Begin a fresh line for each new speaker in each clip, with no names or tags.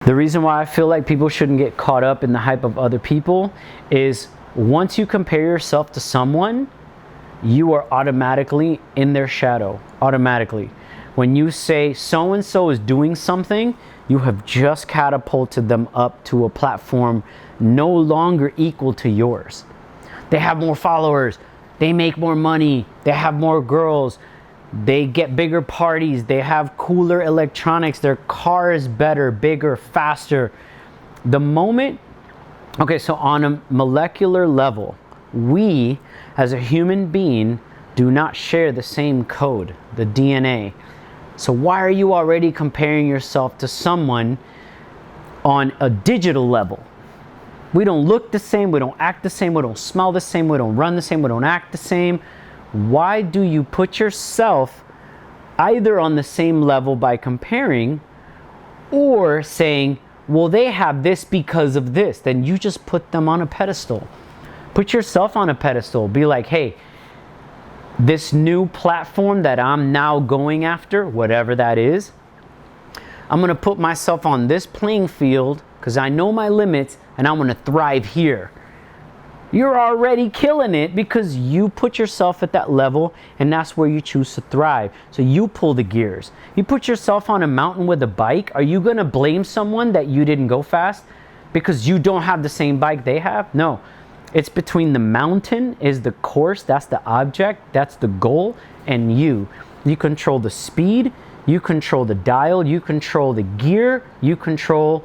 The reason why I feel like people shouldn't get caught up in the hype of other people is once you compare yourself to someone, you are automatically in their shadow, automatically. When you say so-and-so is doing something, you have just catapulted them up to a platform no longer equal to yours. They have more followers, they make more money, they have more girls, they get bigger parties, they have cooler electronics, their car is better, bigger, faster. The moment, okay, so on a molecular level, we as a human being do not share the same code, the DNA. So why are you already comparing yourself to someone on a digital level? We don't look the same, we don't act the same, we don't smell the same, we don't run the same, we don't act the same. Why do you put yourself either on the same level by comparing or saying, well, they have this because of this? Then you just put them on a pedestal. Put yourself on a pedestal. Be like, hey, this new platform that I'm now going after, whatever that is, I'm going to put myself on this playing field because I know my limits and I want to thrive here. You're already killing it because you put yourself at that level and that's where you choose to thrive. So you pull the gears. You put yourself on a mountain with a bike. Are you going to blame someone that you didn't go fast because you don't have the same bike they have? No. It's between the mountain is the course, that's the object, that's the goal, and you. You control the speed, you control the dial, you control the gear, you control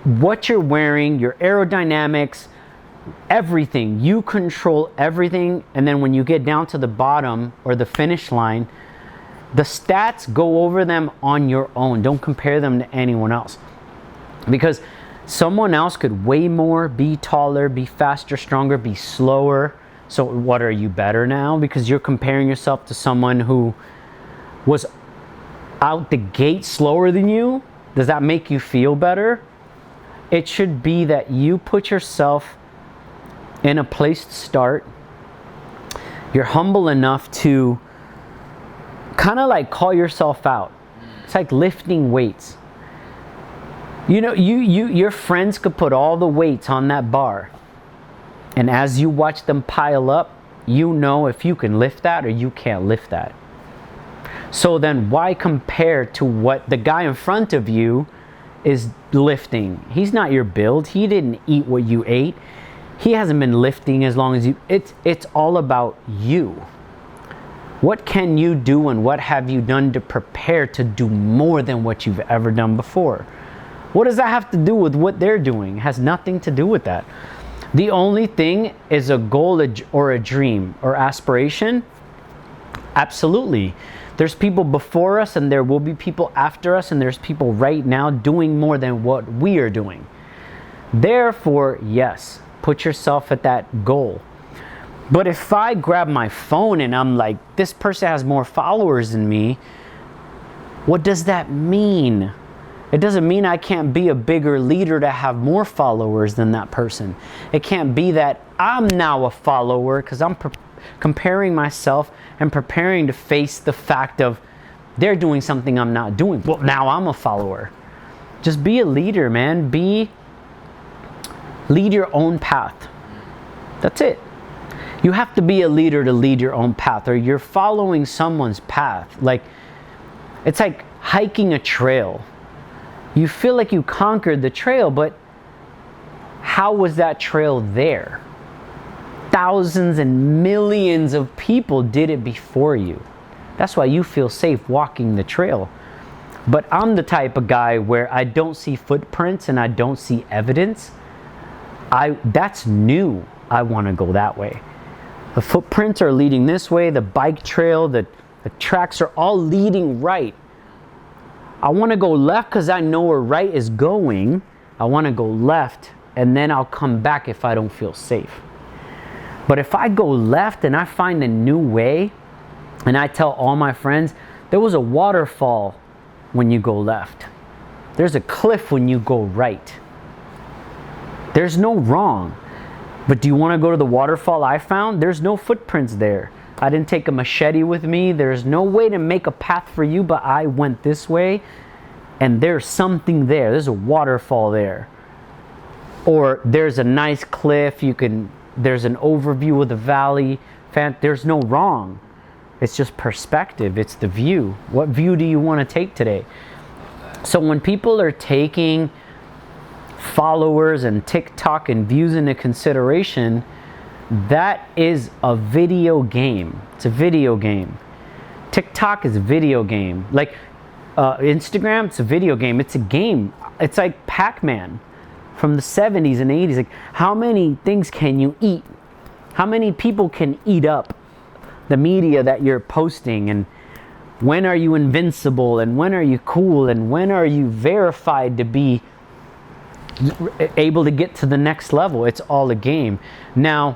what you're wearing, your aerodynamics, everything. You control everything, and then when you get down to the bottom or the finish line, the stats, go over them on your own. Don't compare them to anyone else. Because someone else could weigh more, be taller, be faster, stronger, be slower. So what, are you better now? Because you're comparing yourself to someone who was out the gate slower than you. Does that make you feel better? It should be that you put yourself in a place to start. You're humble enough to kind of like call yourself out. It's like lifting weights. You know, your friends could put all the weights on that bar, and as you watch them pile up, you know if you can lift that or you can't lift that. So then why compare to what the guy in front of you is lifting? He's not your build. He didn't eat what you ate. He hasn't been lifting as long as you. It's all about you. What can you do and what have you done to prepare to do more than what you've ever done before? What does that have to do with what they're doing? It has nothing to do with that. The only thing is a goal or a dream or aspiration. Absolutely. There's people before us and there will be people after us, and there's people right now doing more than what we are doing. Therefore, yes, put yourself at that goal. But if I grab my phone and I'm like, this person has more followers than me, what does that mean? It doesn't mean I can't be a bigger leader to have more followers than that person. It can't be that I'm now a follower because I'm comparing myself and preparing to face the fact of they're doing something I'm not doing. Well, now I'm a follower. Just be a leader, man. Lead your own path. That's it. You have to be a leader to lead your own path, or you're following someone's path. Like, it's like hiking a trail. You feel like you conquered the trail, but how was that trail there? Thousands and millions of people did it before you. That's why you feel safe walking the trail. But I'm the type of guy where I don't see footprints and I don't see evidence. That's new. I want to go that way. The footprints are leading this way, the bike trail, the tracks are all leading right. I want to go left because I know where right is going. I want to go left and then I'll come back if I don't feel safe. But if I go left and I find a new way and I tell all my friends, there was a waterfall when you go left. There's a cliff when you go right. There's no wrong. But do you want to go to the waterfall I found? There's no footprints there. I didn't take a machete with me. There's no way to make a path for you, but I went this way. and there's something there. There's a waterfall there. Or there's a nice cliff, there's an overview of the valley. There's no wrong. It's just perspective. It's the view. What view do you want to take today? So when people are taking followers and TikTok and views into consideration, that is a video game. It's a video game. TikTok is a video game. Like Instagram, it's a video game. It's a game. It's like Pac-Man from the 70s and 80s. Like, how many things can you eat? How many people can eat up the media that you're posting? And when are you invincible? And when are you cool? And when are you verified to be able to get to the next level? It's all a game. Now,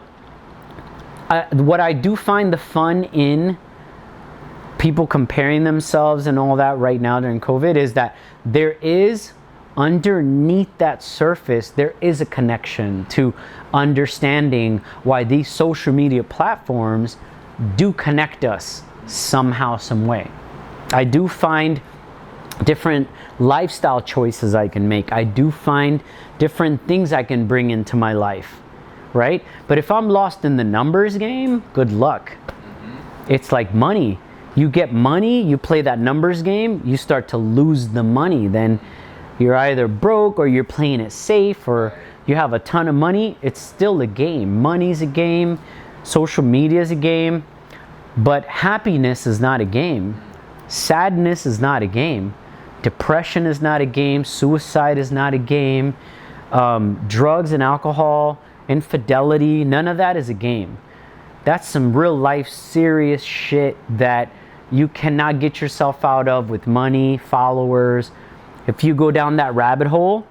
what I do find the fun in people comparing themselves and all that right now during COVID is that there is, underneath that surface, there is a connection to understanding why these social media platforms do connect us somehow, some way. I do find different lifestyle choices I can make. I do find different things I can bring into my life, right? But if I'm lost in the numbers game, good luck. It's like money. You get money, you play that numbers game, you start to lose the money. Then you're either broke or you're playing it safe, or you have a ton of money. It's still a game. Money's a game. Social media is a game. But happiness is not a game. Sadness is not a game. Depression is not a game. Suicide is not a game. Drugs and alcohol, infidelity, none of that is a game. That's some real life serious shit that you cannot get yourself out of with money, followers. If you go down that rabbit hole,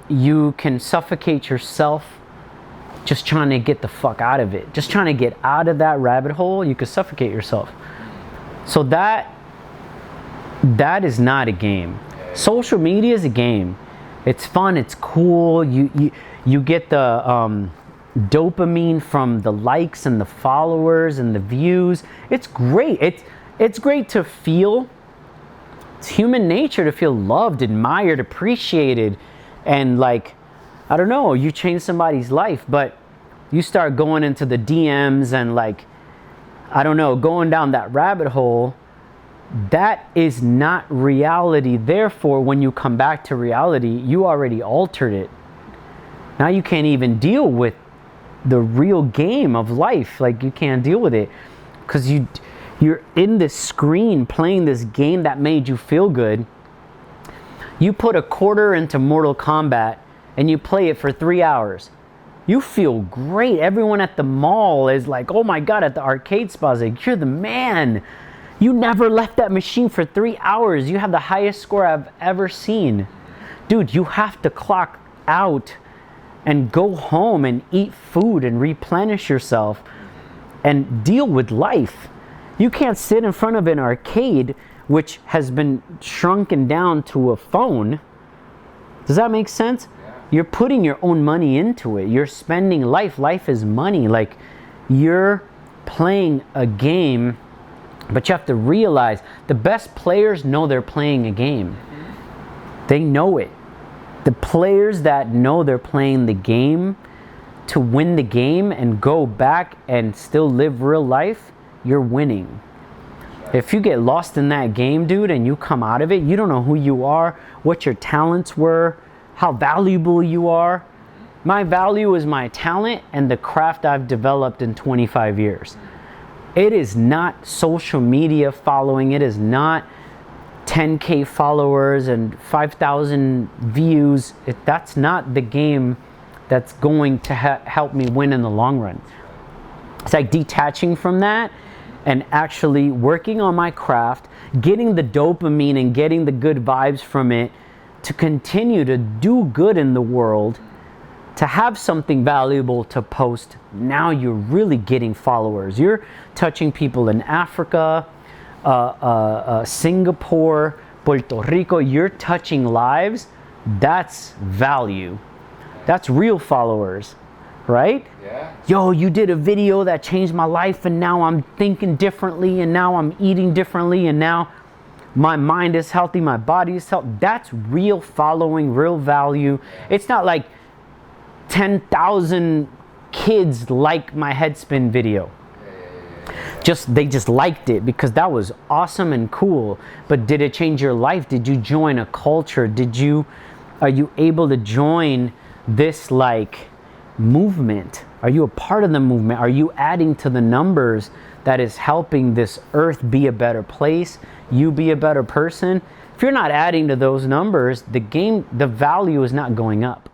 you can suffocate yourself just trying to get the fuck out of it. Just trying to get out of that rabbit hole, you could suffocate yourself. So that is not a game. Social media is a game. It's fun, it's cool. You get the dopamine from the likes and the followers and the views. It's great. It's great to feel. It's human nature to feel loved, admired, appreciated, and like, I don't know, you change somebody's life, but you start going into the DMs and like, I don't know, going down that rabbit hole. That is not reality. Therefore, when you come back to reality, you already altered it. Now you can't even deal with the real game of life. Like, you can't deal with it because you're in this screen playing this game that made you feel good. You put a quarter into Mortal Kombat and you play it for 3 hours. You feel great. Everyone at the mall is like, oh my God, at the arcade spa is like, you're the man. You never left that machine for 3 hours. You have the highest score I've ever seen. Dude, you have to clock out and go home and eat food and replenish yourself and deal with life. You can't sit in front of an arcade which has been shrunken down to a phone. Does that make sense? Yeah. You're putting your own money into it. You're spending life. Life is money. Like, you're playing a game, but you have to realize the best players know they're playing a game. They know it. The players that know they're playing the game to win the game and go back and still live real life, you're winning. If you get lost in that game, dude, and you come out of it, you don't know who you are, what your talents were, how valuable you are. My value is my talent and the craft I've developed in 25 years. It is not social media following. It is not 10K followers and 5,000 views. That's not the game that's going to help me win in the long run. It's like detaching from that and actually working on my craft, getting the dopamine and getting the good vibes from it to continue to do good in the world, to have something valuable to post. Now you're really getting followers. You're touching people in Africa, Singapore, Puerto Rico. You're touching lives. That's value. That's real followers, right? Yeah. Yo, you did a video that changed my life and now I'm thinking differently and now I'm eating differently and now my mind is healthy, my body is healthy. That's real following, real value. It's not like 10,000 kids like my headspin video. They just liked it because that was awesome and cool. But did it change your life? Did you join a culture? Are you able to join this like movement? Are you a part of the movement? Are you adding to the numbers that is helping this earth be a better place? You be a better person? If you're not adding to those numbers, the value is not going up.